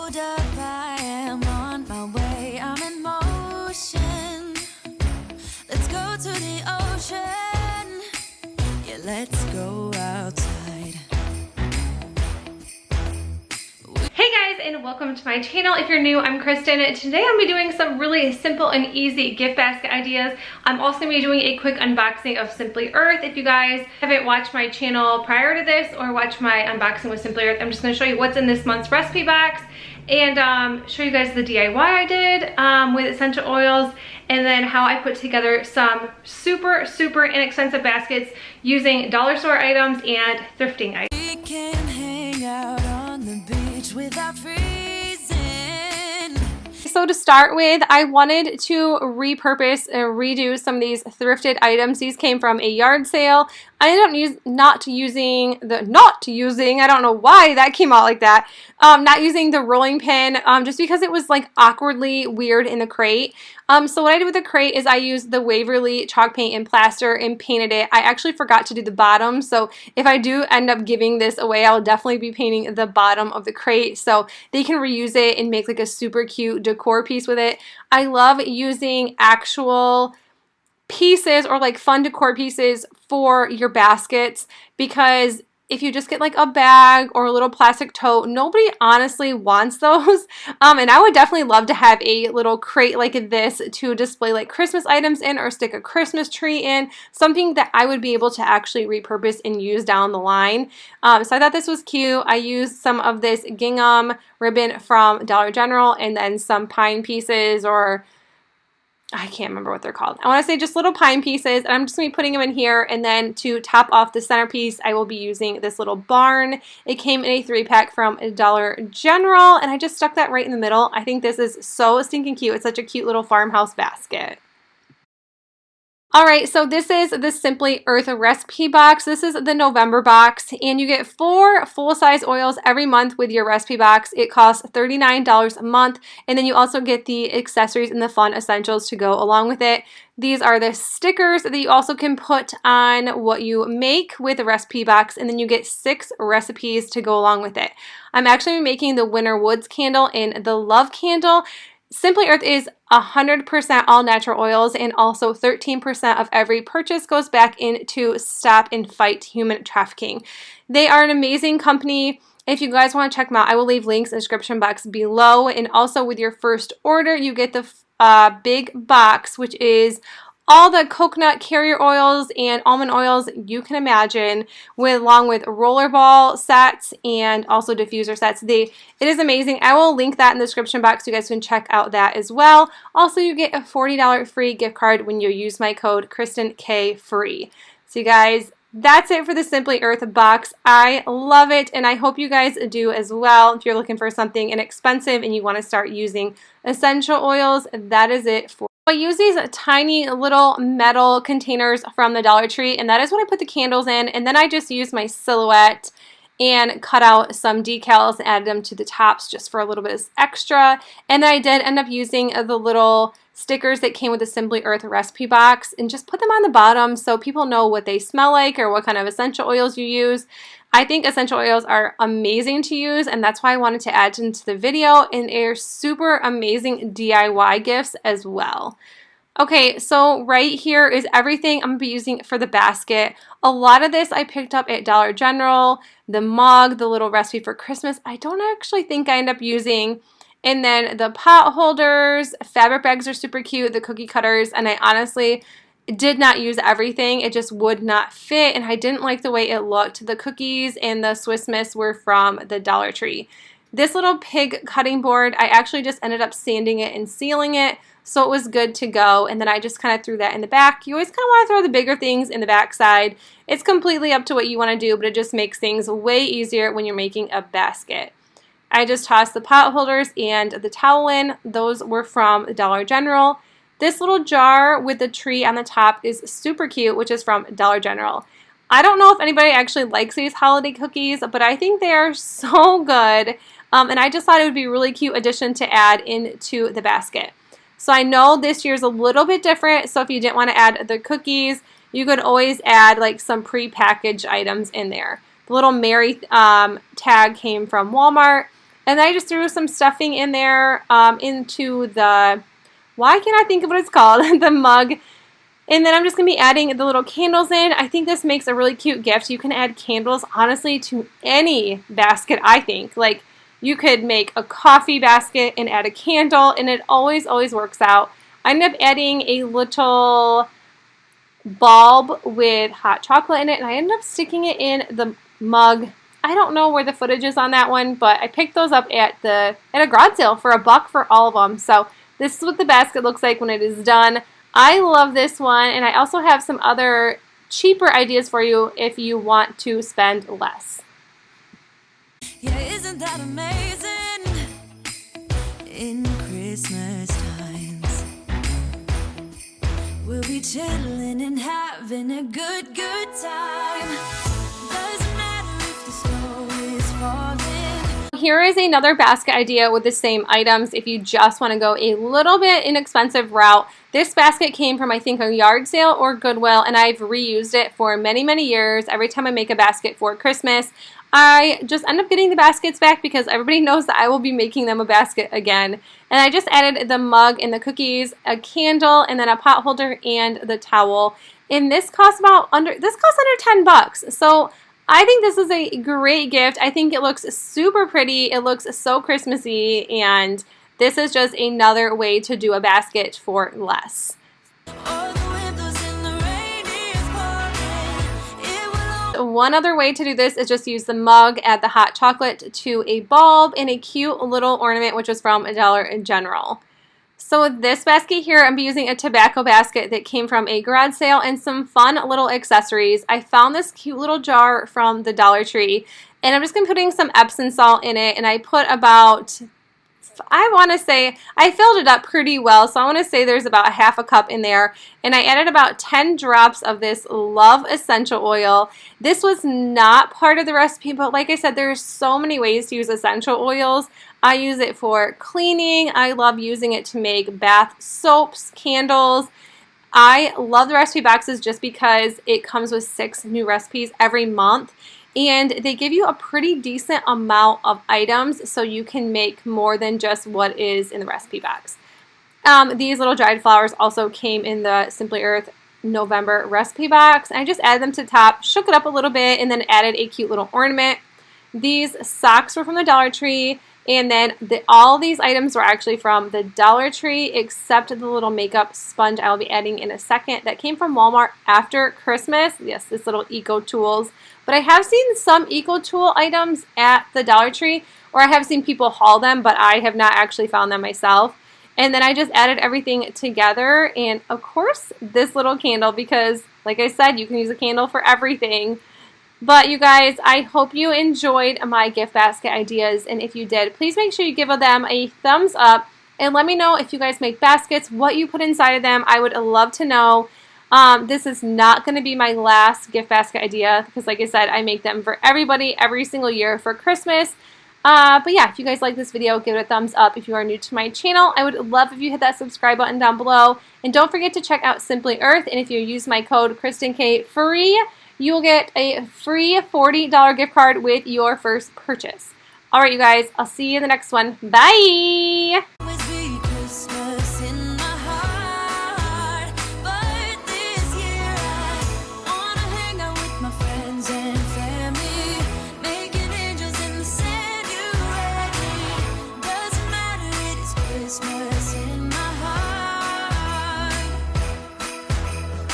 Hold up, I am on my way, I'm in motion. Let's go to the ocean. Yeah, let's go outside. Hey guys, and welcome to my channel. If you're new, I'm Kristen. Today I'm going to be doing some really simple and easy gift basket ideas. I'm also going to be doing a quick unboxing of Simply Earth. If you guys haven't watched my channel prior to this or watched my unboxing with Simply Earth, I'm just going to show you what's in this month's recipe box and show you guys the DIY I did with essential oils, and then how I put together some super inexpensive baskets using dollar store items and thrifting items. We can hang out on the beach without freezing. So to start with, I wanted to repurpose and redo some of these thrifted items. These came from a yard sale. I ended up not using, I don't know why that came out like that, not using the rolling pin just because it was like awkwardly weird in the crate. So what I did with the crate is I used the Waverly chalk paint and plaster and painted it. I actually forgot to do the bottom, so if I do end up giving this away, I'll definitely be painting the bottom of the crate so they can reuse it and make like a super cute decor piece with it. I love using actual pieces or like fun decor pieces for your baskets, because if you just get like a bag or a little plastic tote, nobody honestly wants those. And I would definitely love to have a little crate like this to display like Christmas items in or stick a Christmas tree in, something that I would be able to actually repurpose and use down the line. So I thought this was cute. I used some of this gingham ribbon from Dollar General and then some pine pieces, or I can't remember what they're called. I want to say just little pine pieces, and I'm just going to be putting them in here, and then to top off the centerpiece, I will be using this little barn. It came in a 3-pack from Dollar General, and I just stuck that right in the middle. I think this is so stinking cute. It's such a cute little farmhouse basket. Alright, so this is the Simply Earth recipe box. This is the November box, and you get 4 full-size oils every month with your recipe box. It costs $39 a month, and then you also get the accessories and the fun essentials to go along with it. These are the stickers that you also can put on what you make with the recipe box, and then you get 6 recipes to go along with it. I'm actually making the Winter Woods candle and the Love candle. Simply Earth is 100% all natural oils, and also 13% of every purchase goes back into stop and fight human trafficking. They are an amazing company. If you guys want to check them out, I will leave links in the description box below. And also with your first order, you get the big box, which is all the coconut carrier oils and almond oils you can imagine, along with rollerball sets and also diffuser sets. It is amazing. I will link that in the description box so you guys can check out that as well. Also, you get a $40 free gift card when you use my code KRISTINKAYFREE. So you guys, that's it for the Simply Earth box. I love it, and I hope you guys do as well. If you're looking for something inexpensive and you want to start using essential oils, that is it for. I use these tiny little metal containers from the Dollar Tree, and that is what I put the candles in, and then I just use my silhouette and cut out some decals and added them to the tops just for a little bit of extra. And then I did end up using the little stickers that came with the Simply Earth recipe box and just put them on the bottom so people know what they smell like or what kind of essential oils you use. I think essential oils are amazing to use, and that's why I wanted to add them to the video, and they're super amazing DIY gifts as well. Okay, so right here is everything I'm going to be using for the basket. A lot of this I picked up at Dollar General. The mug, the little recipe for Christmas, I don't actually think I end up using. And then the pot holders, fabric bags are super cute, the cookie cutters, and I honestly did not use everything. It just would not fit, and I didn't like the way it looked. The cookies and the Swiss Miss were from the Dollar Tree. This little pig cutting board, I actually just ended up sanding it and sealing it, so it was good to go, and then I just kind of threw that in the back. You always kind of want to throw the bigger things in the back side. It's completely up to what you want to do, but it just makes things way easier when you're making a basket. I just tossed the pot holders and the towel in. Those were from Dollar General. This little jar with the tree on the top is super cute, which is from Dollar General. I don't know if anybody actually likes these holiday cookies, but I think they are so good. And I just thought it would be a really cute addition to add into the basket. So I know this year's a little bit different, so if you didn't want to add the cookies, you could always add like some pre-packaged items in there. The little Mary tag came from Walmart. And then I just threw some stuffing in there into the, why can't I think of what it's called, the mug. And then I'm just going to be adding the little candles in. I think this makes a really cute gift. You can add candles, honestly, to any basket, I think. Like, you could make a coffee basket and add a candle, and it always works out. I ended up adding a little bulb with hot chocolate in it, and I ended up sticking it in the mug. I don't know where the footage is on that one, but I picked those up at a garage sale for $1 for all of them. So this is what the basket looks like when it is done. I love this one, and I also have some other cheaper ideas for you if you want to spend less. Yeah, isn't that amazing? In Christmas times, we'll be chilling and having a good time. Doesn't matter if the snow is falling. Here is another basket idea with the same items if you just want to go a little bit inexpensive route. This basket came from, I think, a yard sale or Goodwill, and I've reused it for many years. Every time I make a basket for Christmas, I just end up getting the baskets back because everybody knows that I will be making them a basket again. And I just added the mug and the cookies, a candle, and then a pot holder and the towel. And this costs under $10. So I think this is a great gift. I think it looks super pretty. It looks so Christmassy, and this is just another way to do a basket for less. One other way to do this is just use the mug, add the hot chocolate to a bulb, and a cute little ornament, which was from Dollar General. So with this basket here, I'm using a tobacco basket that came from a garage sale and some fun little accessories. I found this cute little jar from the Dollar Tree, and I'm just going to be putting some Epsom salt in it, and I put about, I want to say, I filled it up pretty well, so I want to say there's about ½ a cup in there, and I added about 10 drops of this Love Essential Oil. This was not part of the recipe, but like I said, there's so many ways to use essential oils. I use it for cleaning. I love using it to make bath soaps, candles. I love the recipe boxes just because it comes with 6 new recipes every month, and they give you a pretty decent amount of items so you can make more than just what is in the recipe box. These little dried flowers also came in the Simply Earth November recipe box. I just added them to the top, shook it up a little bit, and then added a cute little ornament. These socks were from the Dollar Tree. And then all these items were actually from the Dollar Tree, except the little makeup sponge I'll be adding in a second. That came from Walmart after Christmas. Yes, this little Eco Tools. But I have seen some Eco Tool items at the Dollar Tree, or I have seen people haul them, but I have not actually found them myself. And then I just added everything together. And of course, this little candle, because like I said, you can use a candle for everything. But you guys, I hope you enjoyed my gift basket ideas, and if you did, please make sure you give them a thumbs up, and let me know if you guys make baskets, what you put inside of them. I would love to know. This is not going to be my last gift basket idea, because like I said, I make them for everybody every single year for Christmas. But yeah, if you guys like this video, give it a thumbs up. If you are new to my channel, I would love if you hit that subscribe button down below, and don't forget to check out Simply Earth, and if you use my code KRISTINKAYFREE, you will get a free $40 gift card with your first purchase. All right, you guys, I'll see you in the next one. Bye! Christmas.